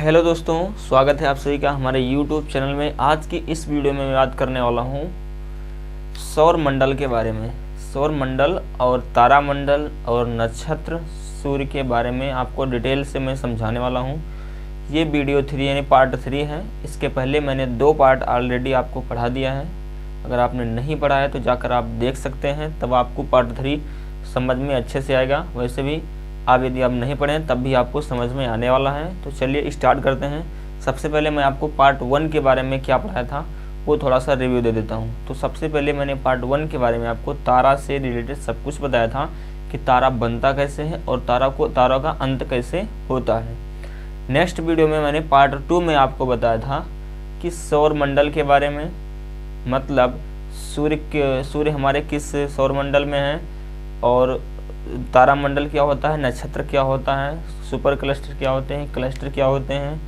Hello दोस्तों, स्वागत है आप सभी का हमारे YouTube चैनल में। आज की इस वीडियो में मैं बात करने वाला हूँ सौर मंडल के बारे में। सौर मंडल और तारामंडल और नक्षत्र सूर्य के बारे में आपको डिटेल से मैं समझाने वाला हूँ। ये वीडियो 3 यानी पार्ट 3 है। इसके पहले मैंने 2 पार्ट ऑलरेडी आपको पढ़ा दिया है। अगर आपने नहीं पढ़ा है तो जाकर आप देख सकते हैं, तब आपको पार्ट 3 समझ में अच्छे से आएगा। वैसे भी आप यदि आप नहीं पढ़ें तब भी आपको समझ में आने वाला है। तो चलिए स्टार्ट करते हैं। सबसे पहले मैं आपको पार्ट 1 के बारे में क्या पढ़ाया था वो थोड़ा सा रिव्यू दे देता हूँ। तो सबसे पहले मैंने पार्ट 1 के बारे में आपको तारा से रिलेटेड सब कुछ बताया था कि तारा बनता कैसे है और तारा का अंत कैसे होता है। नेक्स्ट वीडियो में मैंने पार्ट 2 में आपको बताया था कि सौर मंडल के बारे में, मतलब सूर्य हमारे किस सौर मंडल में है और तारामंडल क्या होता है, नक्षत्र क्या होता है, सुपर क्लस्टर क्या होते हैं, क्लस्टर क्या होते हैं।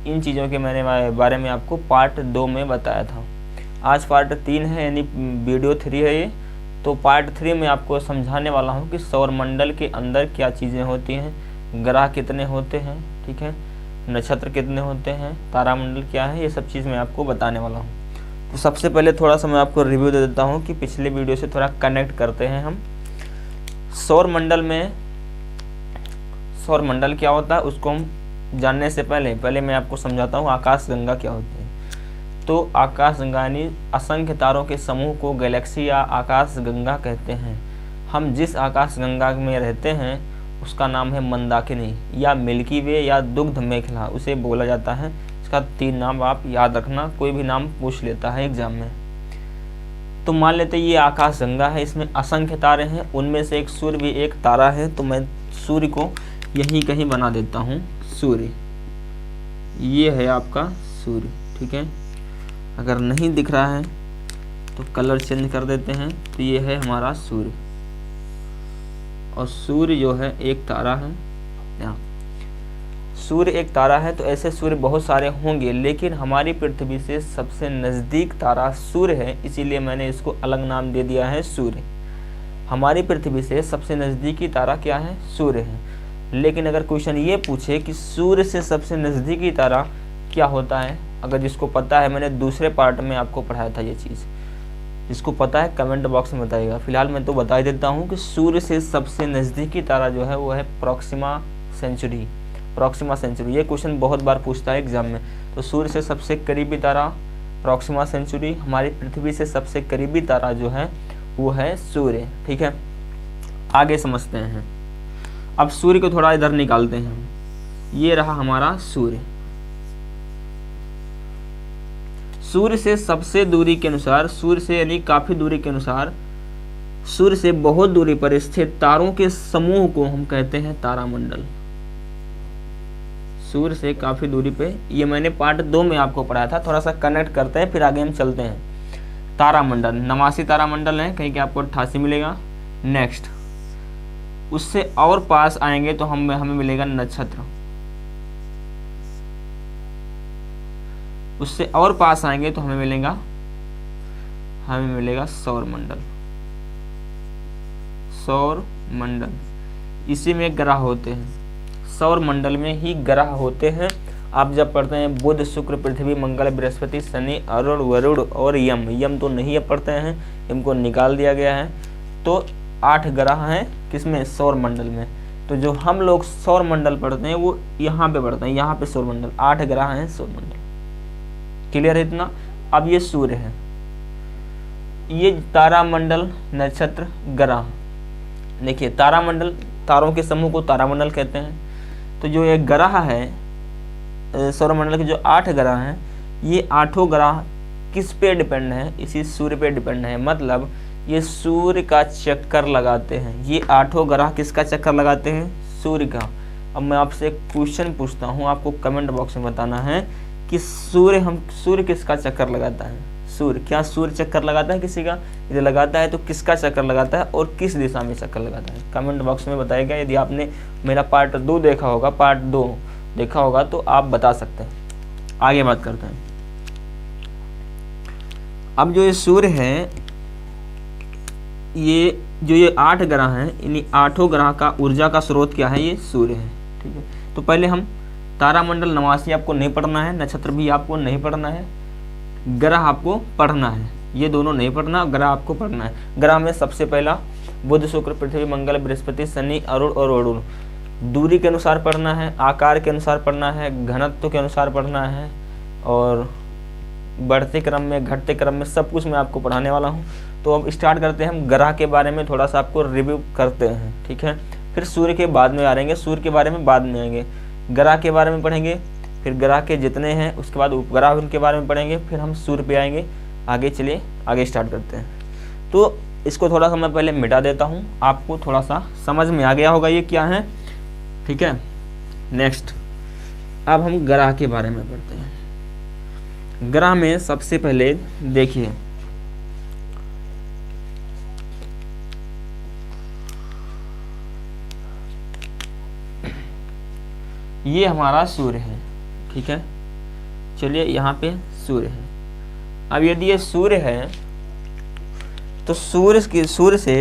इन चीज़ों के मैंने बारे में आपको पार्ट 2 में बताया था। आज पार्ट 3 है यानी वीडियो 3 है ये। तो पार्ट 3 में आपको समझाने वाला हूँ कि सौर मंडल के अंदर क्या चीज़ें होती हैं, ग्रह कितने होते हैं, ठीक है, नक्षत्र कितने होते हैं, तारामंडल क्या है, ये सब चीज़ मैं आपको बताने वाला हूँ। तो सबसे पहले थोड़ा सा मैं आपको रिव्यू दे देता हूँ कि पिछले वीडियो से थोड़ा कनेक्ट करते हैं हम। सौर मंडल क्या होता है उसको हम जानने से पहले मैं आपको समझाता हूँ आकाशगंगा क्या होती है। तो आकाशगंगा यानी असंख्य तारों के समूह को गैलेक्सी या आकाशगंगा कहते हैं। हम जिस आकाशगंगा में रहते हैं उसका नाम है मंदाकिनी या मिल्की वे या दुग्ध मेखला उसे बोला जाता है। इसका 3 नाम आप याद रखना, कोई भी नाम पूछ लेता है एग्जाम में। तो मान लेते ये आकाशगंगा है, इसमें असंख्य तारे हैं, उनमें से एक सूर्य भी एक तारा है। तो मैं सूर्य को यहीं कहीं बना देता हूँ। सूर्य ये है आपका सूर्य, ठीक है। अगर नहीं दिख रहा है तो कलर चेंज कर देते हैं। तो ये है हमारा सूर्य और सूर्य जो है एक तारा है। यहाँ सूर्य एक तारा है। तो ऐसे सूर्य बहुत सारे होंगे, लेकिन हमारी पृथ्वी से सबसे नज़दीक तारा सूर्य है, इसीलिए मैंने इसको अलग नाम दे दिया है सूर्य। हमारी पृथ्वी से सबसे नज़दीकी तारा क्या है, सूर्य है। लेकिन अगर क्वेश्चन ये पूछे कि सूर्य से सबसे नज़दीकी तारा क्या होता है, अगर जिसको पता है, मैंने दूसरे पार्ट में आपको पढ़ाया था ये चीज़, जिसको पता है कमेंट बॉक्स में बताइएगा। फिलहाल मैं तो बता ही देता हूँ कि सूर्य से सबसे नज़दीकी तारा जो है वो है प्रॉक्सिमा सेंचुरी। ये क्वेश्चन बहुत बार पूछता है एग्जाम में। तो सूर्य से सबसे करीबी तारा प्रॉक्सिमा सेंचुरी, हमारी पृथ्वी से सबसे करीबी तारा जो है वो है सूर्य, ठीक है। आगे समझते हैं। अब सूर्य को थोड़ा इधर निकालते हैं। ये रहा हमारा सूर्य। सूर्य से सबसे दूरी के अनुसार, सूर्य से यानी काफी दूरी के अनुसार, सूर्य से बहुत दूरी पर स्थित तारों के समूह को हम कहते हैं तारामंडल। सूर्य से काफी दूरी पे, ये मैंने पार्ट 2 में आपको पढ़ाया था। थोड़ा सा कनेक्ट करते हैं फिर आगे हम चलते हैं। तारामंडल 89 तारामंडल है, कहीं के आपको 88 मिलेगा। नेक्स्ट उससे और पास आएंगे तो हमें मिलेगा नक्षत्र। उससे और पास आएंगे तो हमें मिलेगा सौर मंडल। इसी में ग्रह होते हैं, सौर मंडल में ही ग्रह होते हैं। आप जब पढ़ते हैं बुध, शुक्र, पृथ्वी, मंगल, बृहस्पति, शनि, अरुण, वरुण और यम तो नहीं पढ़ते हैं, इनको निकाल दिया गया है। तो 8 ग्रह हैं किसमें, सौर मंडल में। तो जो हम लोग सौर मंडल पढ़ते हैं वो यहाँ पे पढ़ते हैं, यहाँ पे सौर मंडल 8 ग्रह हैं सौर मंडल। क्लियर है इतना। अब ये सूर्य है, ये तारामंडल, नक्षत्र, ग्रह। देखिए तारामंडल, तारों के समूह को तारामंडल कहते हैं। तो जो ये ग्रह है सौरमंडल के, जो 8 ग्रह हैं, ये 8 ग्रह किस पे डिपेंड है, इसी सूर्य पे डिपेंड है। मतलब ये सूर्य का चक्कर लगाते हैं। ये 8 ग्रह किसका चक्कर लगाते हैं, सूर्य का। अब मैं आपसे एक क्वेश्चन पूछता हूँ, आपको कमेंट बॉक्स में बताना है कि सूर्य किसका चक्कर लगाता है। क्या सूर्य चक्कर लगाता है किसी का, यदि लगाता है तो किसका चक्कर लगाता है और किस दिशा में चक्कर लगाता है, कमेंट बॉक्स में बताइएगा। यदि आपने मेरा पार्ट 2 देखा होगा तो आप बता सकते हैं। आगे बात करते हैं। अब जो ये सूर्य है, ये 8 ग्रह हैं, इन्हीं 8 ग्रह का ऊर्जा का स्रोत क्या है, ये सूर्य है, ठीक है। तो पहले हम तारामंडल नवासी आपको नहीं पढ़ना है, नक्षत्र भी आपको नहीं पढ़ना है, ग्रह आपको पढ़ना है, ये दोनों नहीं पढ़ना, ग्रह आपको पढ़ना है। ग्रह में सबसे पहला बुध शुक्र पृथ्वी मंगल बृहस्पति शनि अरुण और वरुण। दूरी के अनुसार पढ़ना है, आकार के अनुसार पढ़ना है, घनत्व के अनुसार पढ़ना है, और बढ़ते क्रम में घटते क्रम में सब कुछ मैं आपको पढ़ाने वाला हूँ। तो अब स्टार्ट करते हैं, हम ग्रह के बारे में थोड़ा सा आपको रिव्यू करते हैं, ठीक है। फिर सूर्य के बाद में आ रहेंगे, सूर्य के बारे में बाद में आएंगे, ग्रह के बारे में पढ़ेंगे, फिर ग्रह के जितने हैं उसके बाद उपग्रह उनके बारे में पढ़ेंगे, फिर हम सूर्य पे आएंगे। आगे चलिए आगे स्टार्ट करते हैं। तो इसको थोड़ा सा मैं पहले मिटा देता हूँ, आपको थोड़ा सा समझ में आ गया होगा ये क्या है, ठीक है। नेक्स्ट अब हम ग्रह के बारे में पढ़ते हैं। ग्रह में सबसे पहले देखिए, ये हमारा सूर्य है, ठीक है। चलिए यहाँ पे सूर्य है। अब यदि ये सूर्य है तो सूर्य से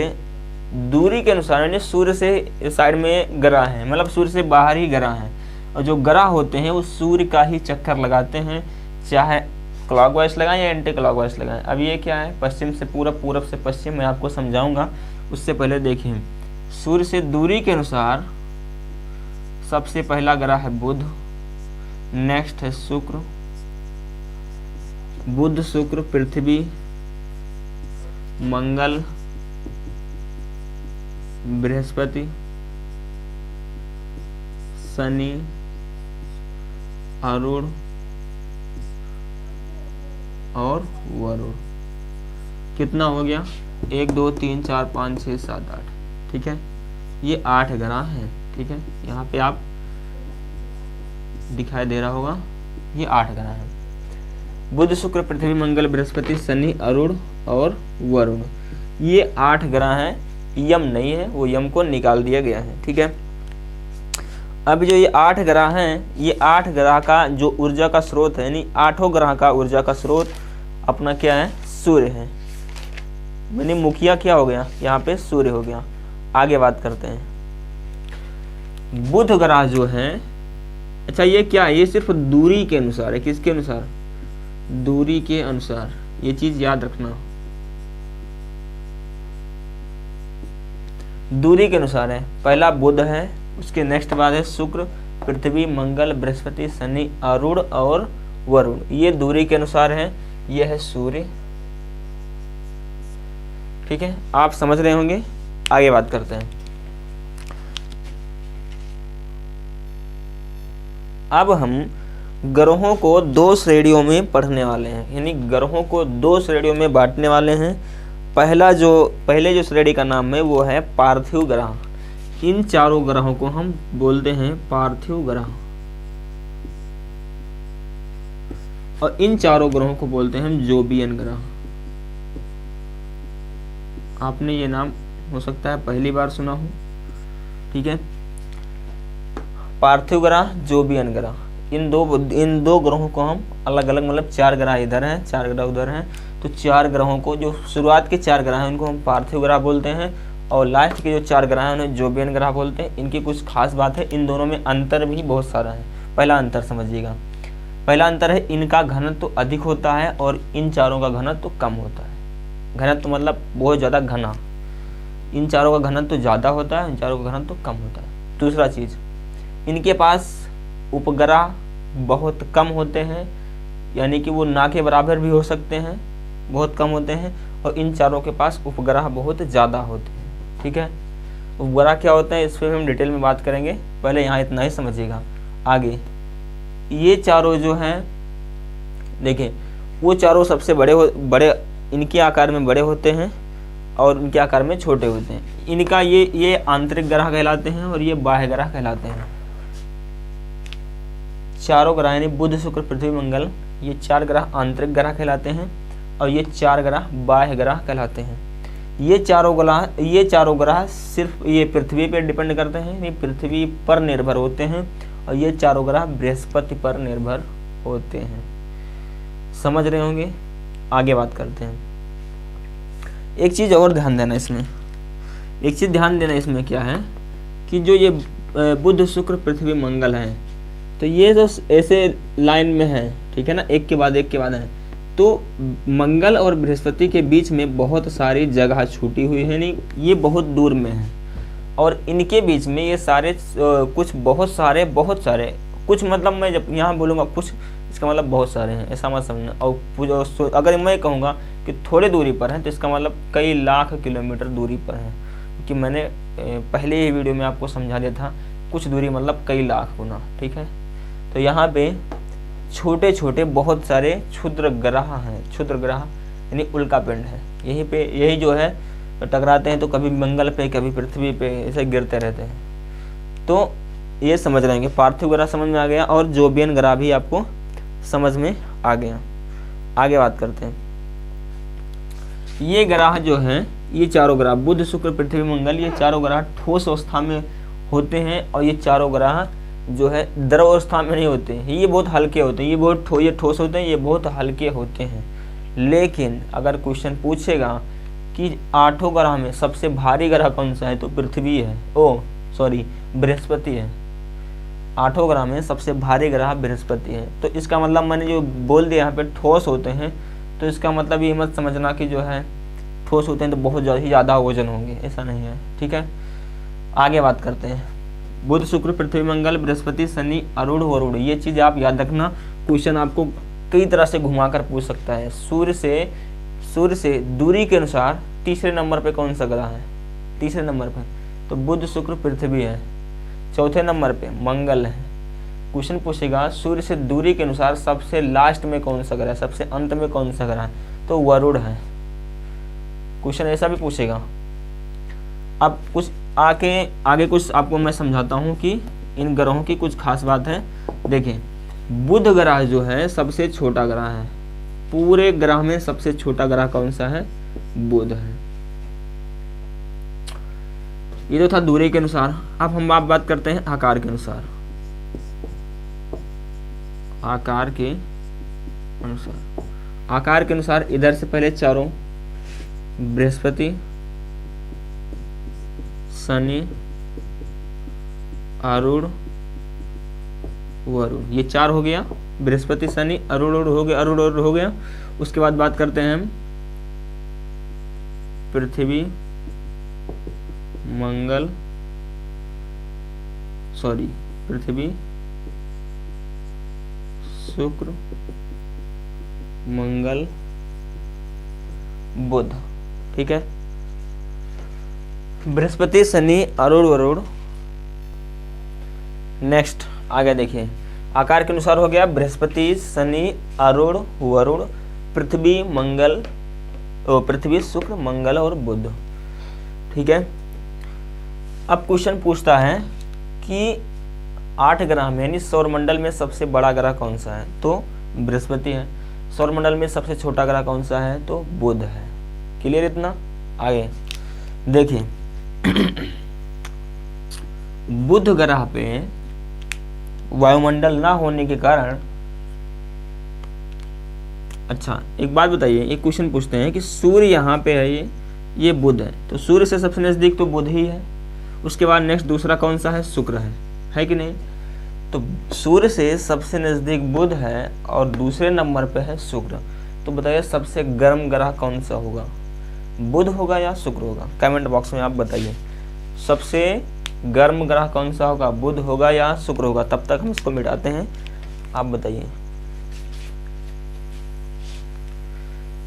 दूरी के अनुसार, यानी सूर्य से साइड में ग्रह है, मतलब सूर्य से बाहर ही ग्रह है, और जो ग्रह होते हैं वो सूर्य का ही चक्कर लगाते हैं, चाहे क्लॉकवाइज लगाएं या एंटी क्लॉकवाइज लगाएं। अब ये क्या है, पश्चिम से पूरब, पूरब से पश्चिम, मैं आपको समझाऊंगा। उससे पहले देखिए, सूर्य से दूरी के अनुसार सबसे पहला ग्रह है बुध, नेक्स्ट है शुक्र, बुध शुक्र पृथ्वी मंगल बृहस्पति शनि अरुण और वरुण। कितना हो गया, 1 2 3 4 5 6 7 8, ठीक है। ये 8 ग्रह हैं, ठीक है। यहाँ पे आप दिखाई दे रहा होगा, ये 8 ग्रह हैं, बुध शुक्र पृथ्वी मंगल बृहस्पति शनि अरुण और वरुण। ये 8 ग्रह हैं, यम नहीं है, वो यम को निकाल दिया गया है, ठीक है। अब जो ये 8 ग्रह हैं, ये 8 ग्रह का जो ऊर्जा का स्रोत है, यानी 8 ग्रह का ऊर्जा का स्रोत अपना क्या है, सूर्य है। यानी मुखिया क्या हो गया, यहाँ पे सूर्य हो गया। आगे बात करते हैं, बुध ग्रह जो है, अच्छा ये क्या है, ये सिर्फ दूरी के अनुसार है। किसके अनुसार, दूरी के अनुसार, ये चीज याद रखना, दूरी के अनुसार है। पहला बुध है, उसके नेक्स्ट बाद है शुक्र पृथ्वी मंगल बृहस्पति शनि अरुण और वरुण, ये दूरी के अनुसार है। ये है सूर्य, ठीक है, आप समझ रहे होंगे। आगे बात करते हैं। अब हम ग्रहों को 2 श्रेणियों में पढ़ने वाले हैं, यानी ग्रहों को 2 श्रेणियों में बांटने वाले हैं। पहले जो श्रेणी का नाम है वो है पार्थिव ग्रह। इन चारों ग्रहों को हम बोलते हैं पार्थिव ग्रह, और इन चारों ग्रहों को बोलते हैं हम जोबियन ग्रह। आपने ये नाम हो सकता है पहली बार सुना हो, ठीक है। पार्थिव ग्रह, जोबियन ग्रह, इन दो ग्रहों को हम अलग अलग, मतलब 4 ग्रह इधर हैं, 4 ग्रह उधर हैं, तो 4 ग्रहों को, जो शुरुआत के 4 ग्रह हैं उनको हम पार्थिव ग्रह बोलते हैं, और लास्ट के जो 4 ग्रह हैं उन्हें जोबियन ग्रह बोलते हैं। इनकी कुछ खास बात है, इन दोनों में अंतर भी बहुत सारा है। पहला अंतर समझिएगा, पहला अंतर है इनका घनत्व तो अधिक होता है और इन चारों का घनत्व तो कम होता है। घनत्व मतलब बहुत ज़्यादा घना, इन चारों का घनत्व तो ज़्यादा होता है, इन चारों का घनत्व तो कम होता है। दूसरा चीज़, इनके पास उपग्रह बहुत कम होते हैं, यानी कि वो ना के बराबर भी हो सकते हैं, बहुत कम होते हैं, और इन चारों के पास उपग्रह बहुत ज़्यादा होते हैं, ठीक है। उपग्रह क्या होते हैं इस पर हम डिटेल में बात करेंगे, पहले यहाँ इतना ही समझिएगा। आगे ये चारों जो हैं, देखिए वो चारों सबसे बड़े इनके आकार में बड़े होते हैं और इनके आकार में छोटे होते हैं। इनका ये आंतरिक ग्रह कहलाते हैं और ये बाह्य ग्रह कहलाते हैं। चारों ग्रह यानी बुध शुक्र पृथ्वी मंगल, ये 4 ग्रह आंतरिक ग्रह कहलाते हैं और ये 4 ग्रह बाह्य ग्रह कहलाते हैं। ये चारों ग्रह सिर्फ ये पृथ्वी पर डिपेंड करते हैं, ये पृथ्वी पर निर्भर होते हैं, और ये चारों ग्रह बृहस्पति पर निर्भर होते हैं। समझ रहे होंगे। आगे बात करते हैं। एक चीज़ और ध्यान देना इसमें, क्या है कि जो ये बुध शुक्र पृथ्वी मंगल है, तो ये जो ऐसे लाइन में है, ठीक है ना, एक के बाद एक के बाद है, तो मंगल और बृहस्पति के बीच में बहुत सारी जगह छूटी हुई है, नहीं ये बहुत दूर में है, और इनके बीच में ये सारे कुछ बहुत सारे कुछ, मतलब मैं जब यहाँ बोलूँगा कुछ, इसका मतलब बहुत सारे हैं, ऐसा मत समझना। और अगर मैं कहूँगा कि थोड़े दूरी पर है तो इसका मतलब कई लाख किलोमीटर दूरी पर है, क्योंकि मैंने पहले ही वीडियो में आपको समझा दिया था, कुछ दूरी मतलब कई लाख गुना, ठीक है। तो यहाँ पे छोटे छोटे बहुत सारे क्षुद्र ग्रह हैं, क्षुद्र ग्रह यानी उल्कापिंड है, यही जो है टकराते हैं, तो कभी मंगल पे कभी पृथ्वी पे ऐसे गिरते रहते हैं। तो ये समझ लेंगे, पार्थिव ग्रह समझ में आ गया, और जोबियन ग्रह भी आपको समझ में आ गया। आगे बात करते हैं, ये ग्रह जो हैं, ये चारों ग्रह बुध शुक्र पृथ्वी मंगल, ये चारों ग्रह ठोस अवस्था में होते हैं, और ये चारों ग्रह जो है द्रव अवस्था में नहीं होते हैं, ये बहुत हल्के होते हैं, ये ठोस होते हैं, ये बहुत हल्के होते हैं। लेकिन अगर क्वेश्चन पूछेगा कि आठों ग्रह में सबसे भारी ग्रह कौन सा है, तो पृथ्वी है, बृहस्पति है। आठों ग्रह में सबसे भारी ग्रह बृहस्पति है। तो इसका मतलब मैंने जो बोल दिया यहाँ पे ठोस होते हैं, तो इसका मतलब ये मत समझना कि जो है ठोस होते हैं तो बहुत ही ज़्यादा वजन होंगे, ऐसा नहीं है, ठीक है। आगे बात करते हैं, बुध शुक्र पृथ्वी मंगल बृहस्पति शनि अरुण वरुण, ये चीज़ आप याद रखना, क्वेश्चन आपको कई तरह से घुमाकर पूछ सकता है। सूर्य से दूरी के अनुसार तीसरे नंबर पे कौन सा ग्रह है, तीसरे नंबर पे तो बुध शुक्र पृथ्वी है, चौथे नंबर पे मंगल है। क्वेश्चन पूछेगा सूर्य से दूरी के अनुसार सबसे लास्ट में कौन सा ग्रह है, सबसे अंत में कौन सा ग्रह है, तो वरुण है। क्वेश्चन ऐसा भी पूछेगा। अब कुछ आगे कुछ आपको मैं समझाता हूँ कि इन ग्रहों की कुछ खास बात है। देखिए, बुध ग्रह जो है सबसे छोटा ग्रह है, पूरे ग्रह में सबसे छोटा ग्रह कौन सा है, बुध है। ये तो था दूरी के अनुसार। अब हम बात करते हैं आकार के अनुसार। आकार के अनुसार इधर से पहले चारों बृहस्पति शनि अरुण वरुण, ये चार हो गया, बृहस्पति शनि अरुण हो गया। उसके बाद बात करते हैं हम पृथ्वी शुक्र मंगल बुध, ठीक है। बृहस्पति शनि अरुण वरुण। नेक्स्ट आगे देखिए, आकार के अनुसार हो गया बृहस्पति शनि अरुण वरुण, पृथ्वी शुक्र मंगल और बुध, ठीक है। अब क्वेश्चन पूछता है कि 8 ग्रह में यानी सौरमंडल में सबसे बड़ा ग्रह कौन सा है, तो बृहस्पति है। सौरमंडल में सबसे छोटा ग्रह कौन सा है, तो बुध है। क्लियर इतना। आगे देखिए, बुध ग्रह पे वायुमंडल ना होने के कारण, अच्छा एक बात बताइए, एक क्वेश्चन पूछते हैं कि सूर्य यहाँ पे है, ये बुध है, तो सूर्य से सबसे नजदीक तो बुध ही है। उसके बाद नेक्स्ट दूसरा कौन सा है, शुक्र है कि नहीं। तो सूर्य से सबसे नजदीक बुध है और दूसरे नंबर पे है शुक्र। तो बताइए सबसे गर्म ग्रह कौन सा होगा, बुध होगा या शुक्र होगा। कमेंट बॉक्स में आप बताइए सबसे गर्म ग्रह कौन सा होगा, बुध होगा या शुक्र होगा। तब तक हम इसको मिटाते हैं, आप बताइए।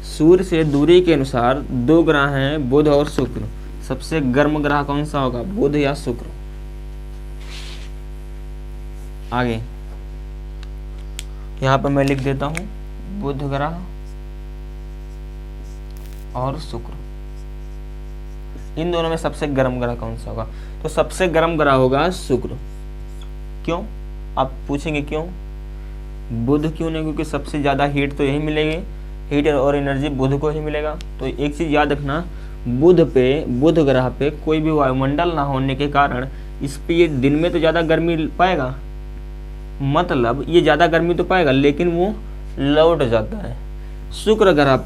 सूर्य से दूरी के अनुसार 2 ग्रह हैं, बुध और शुक्र। सबसे गर्म ग्रह कौन सा होगा, बुध या शुक्र। आगे यहां पर मैं लिख देता हूं बुध ग्रह और शुक्र, इन दोनों में सबसे गर्म ग्रह कौन सा होगा, तो सबसे गर्म ग्रह होगा शुक्र। क्यों, आप पूछेंगे क्यों, बुध क्यों नहीं, क्योंकि सबसे ज्यादा हीट तो यही मिलेगी, हीट और एनर्जी बुध को ही मिलेगा। तो एक चीज याद रखना, बुध ग्रह पे कोई भी वायुमंडल ना होने के कारण इस पे ये दिन में तो ज्यादा गर्मी पाएगा, मतलब ये ज्यादा गर्मी तो पाएगा लेकिन वो लौट जाता है। शुक्र ग्रह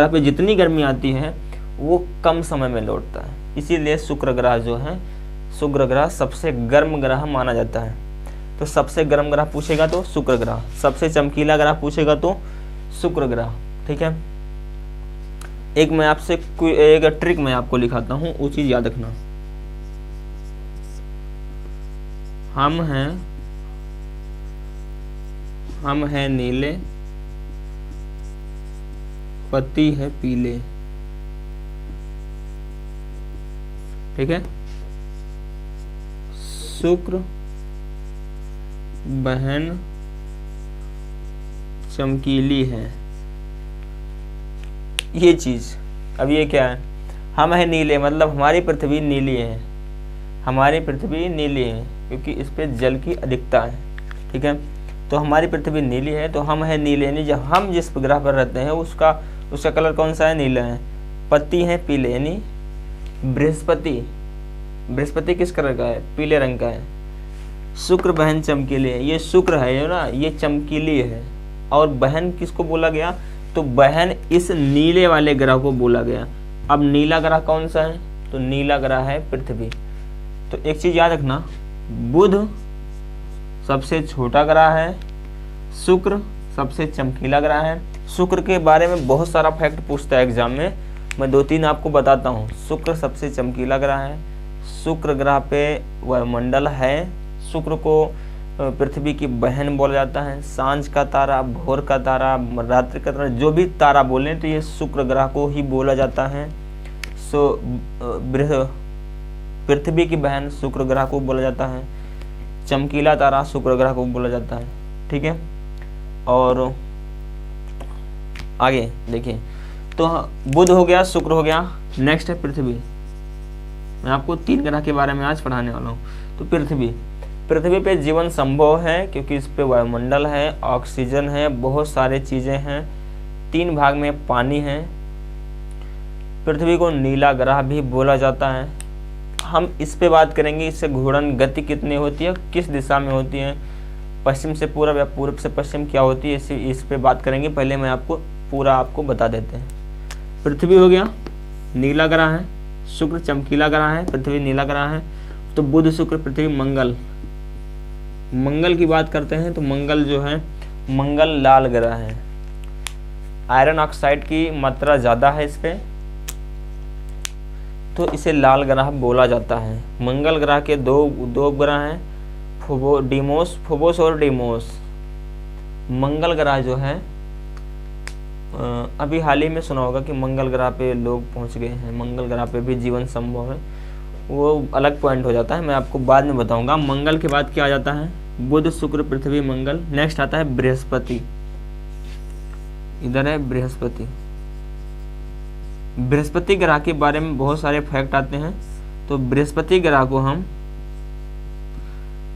पे जितनी गर्मी आती है वो कम समय में लौटता है, इसीलिए शुक्र ग्रह जो है, शुक्र ग्रह सबसे गर्म ग्रह माना जाता है। तो सबसे गर्म ग्रह पूछेगा तो शुक्र ग्रह, सबसे चमकीला ग्रह पूछेगा तो शुक्र ग्रह। ठीक है, एक मैं आपसे एक ट्रिक मैं आपको लिखाता हूँ, वो चीज याद रखना। हम हैं नीले, पति है पीले। ठीक है, शुक्र बहन चमकीली है, ये चीज। अब ये क्या है, हम है नीले मतलब हमारी पृथ्वी नीली है, हमारी पृथ्वी नीली है क्योंकि इस पे जल की अधिकता है। ठीक है, तो हमारी पृथ्वी नीली है, तो हम है नीले, यानी जब हम जिस ग्रह पर रहते हैं उसका कलर कौन सा है, नीला है। पति है पीले, यानी बृहस्पति किस कलर का है, पीले रंग का है। शुक्र बहन चमकीली है, ये शुक्र है ना, ये चमकीली है। और बहन किसको बोला गया, तो बहन इस नीले वाले ग्रह को बोला गया। अब नीला ग्रह कौन सा है, तो नीला ग्रह है पृथ्वी। तो एक चीज याद रखना, बुध सबसे छोटा ग्रह है, शुक्र सबसे चमकीला ग्रह है। शुक्र के बारे में बहुत सारा फैक्ट पूछता है एग्जाम में, मैं 2-3 आपको बताता हूँ। शुक्र सबसे चमकीला ग्रह है, शुक्र ग्रह पे वायुमंडल है, शुक्र को पृथ्वी की बहन बोला जाता है। सांझ का तारा, भोर का तारा, रात्रि का तारा, जो भी तारा बोले तो ये शुक्र ग्रह को ही बोला जाता है। पृथ्वी की बहन शुक्र ग्रह को बोला जाता है, चमकीला तारा शुक्र ग्रह को बोला जाता है। ठीक है, और आगे देखिए, तो बुध हो गया, शुक्र हो गया, नेक्स्ट है पृथ्वी। मैं आपको 3 ग्रह के बारे में आज पढ़ाने वाला हूँ। तो पृथ्वी पे जीवन संभव है क्योंकि इस पे वायुमंडल है, ऑक्सीजन है, बहुत सारे चीजें हैं, 3 भाग में पानी है। पृथ्वी को नीला ग्रह भी बोला जाता है। हम इस पे बात करेंगे, इससे घूर्णन गति कितनी होती है, किस दिशा में होती है, पश्चिम से पूर्व या पूर्व से पश्चिम क्या होती है, इस पे बात करेंगे। पहले मैं आपको बता देते हैं। पृथ्वी हो गया, नीला ग्रह है, शुक्र चमकीला ग्रह है, पृथ्वी नीला ग्रह है। तो बुध शुक्र पृथ्वी मंगल की बात करते हैं तो मंगल जो है, मंगल लाल ग्रह है। आयरन ऑक्साइड की मात्रा ज्यादा है इस पे, तो इसे लाल ग्रह बोला जाता है। मंगल ग्रह के दो ग्रह हैं, फोबोस और डीमोस। मंगल ग्रह जो है, अभी हाल ही में सुना होगा कि मंगल ग्रह पे लोग पहुंच गए हैं, मंगल ग्रह पे भी जीवन संभव है, वो अलग पॉइंट हो जाता है, मैं आपको बाद में बताऊंगा। मंगल के बाद क्या आ जाता है, बुध शुक्र पृथ्वी मंगल। नेक्स्ट आता है बृहस्पति, इधर है बृहस्पति। बृहस्पति ग्रह के बारे में बहुत सारे फैक्ट आते हैं। तो बृहस्पति ग्रह को हम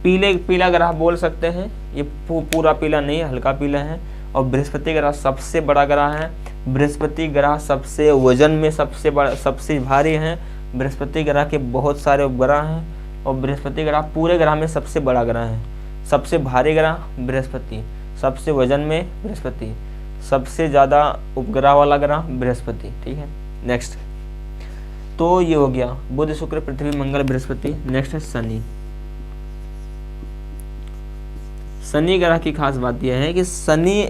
पीला ग्रह बोल सकते हैं, ये पूरा पीला नहीं है, हल्का पीला है। और बृहस्पति ग्रह सबसे बड़ा ग्रह है, बृहस्पति ग्रह सबसे वजन में सबसे बड़ा, सबसे भारी है। बृहस्पति ग्रह के बहुत सारे उपग्रह हैं और बृहस्पति ग्रह पूरे ग्रह में सबसे बड़ा ग्रह है। सबसे भारी ग्रह बृहस्पति, सबसे वजन में बृहस्पति, सबसे ज्यादा उपग्रह वाला ग्रह बृहस्पति। ठीक है, नेक्स्ट तो ये हो गया बुध शुक्र पृथ्वी मंगल बृहस्पति। नेक्स्ट है शनि। शनि ग्रह की खास बात यह है कि शनि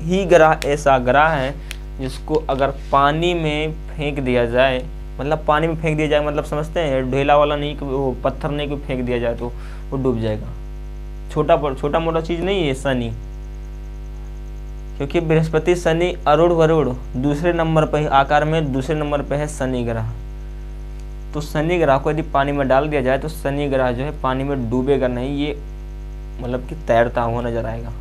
ही ग्रह ऐसा ग्रह है जिसको अगर पानी में फेंक दिया जाए, मतलब पानी में फेंक दिया जाए, मतलब समझते हैं, ढेला वाला नहीं, वो पत्थर नहीं को फेंक दिया जाए तो वो डूब जाएगा। छोटा मोटा चीज नहीं है शनि, क्योंकि बृहस्पति शनि अरुण वरुण दूसरे नंबर पर, आकार में दूसरे नंबर पे है शनि ग्रह। तो शनि ग्रह को यदि पानी में डाल दिया जाए तो शनि ग्रह जो है पानी में डूबेगा नहीं, ये मतलब कि तैरता हुआ नजर आएगा।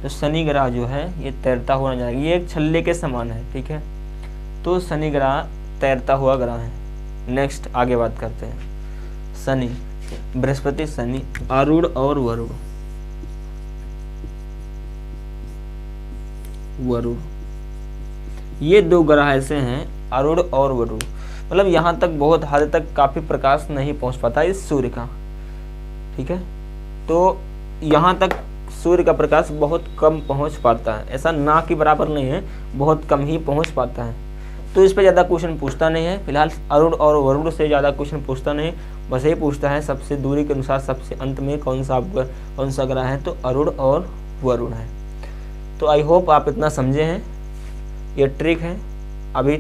तो शनि ग्रह जो है ये तैरता हुआ नजर आएगा, ये एक छल्ले के समान है। ठीक है, तो शनि ग्रह तैरता हुआ ग्रह है। नेक्स्ट आगे बात करते हैं, शनि, बृहस्पति, शनि, अरुण और वरुण। ये 2 ग्रह ऐसे हैं, अरुण और वरुण। मतलब यहाँ तक बहुत हद तक काफी प्रकाश नहीं पहुंच पाता इस सूर्य का। ठीक है, तो यहाँ तक सूर्य का प्रकाश बहुत कम पहुंच पाता है, ऐसा ना कि बराबर नहीं है, बहुत कम ही पहुंच पाता है। तो इस पे ज़्यादा क्वेश्चन पूछता नहीं है। फिलहाल अरुण और वरुण से ज़्यादा क्वेश्चन पूछता नहीं, बस यही पूछता है सबसे दूरी के अनुसार सबसे अंत में कौन सा ग्रह है, तो अरुण और वरुण है। तो आई होप आप इतना समझे हैं। ये ट्रिक है, अभी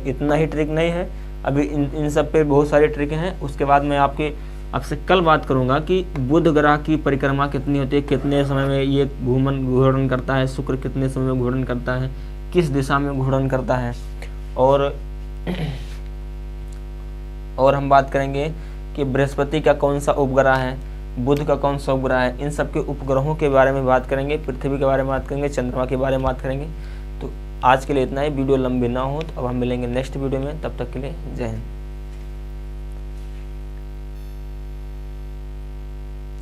इतना ही ट्रिक नहीं है, अभी इन सब पे बहुत सारे ट्रिक हैं। उसके बाद मैं आपसे कल बात करूंगा कि बुध ग्रह की परिक्रमा कितनी होती है, कितने समय में ये घूर्णन करता है, शुक्र कितने समय में घूर्णन करता है, किस दिशा में घूर्णन करता है, और हम बात करेंगे कि बृहस्पति का कौन सा उपग्रह है, बुध का कौन सा उपग्रह है, इन सब के उपग्रहों के बारे में बात करेंगे, पृथ्वी के बारे में बात करेंगे, चंद्रमा के बारे में बात करेंगे। तो आज के लिए इतना ही, वीडियो लंबी ना हो तो अब हम मिलेंगे नेक्स्ट वीडियो में, तब तक के लिए जय हिंद।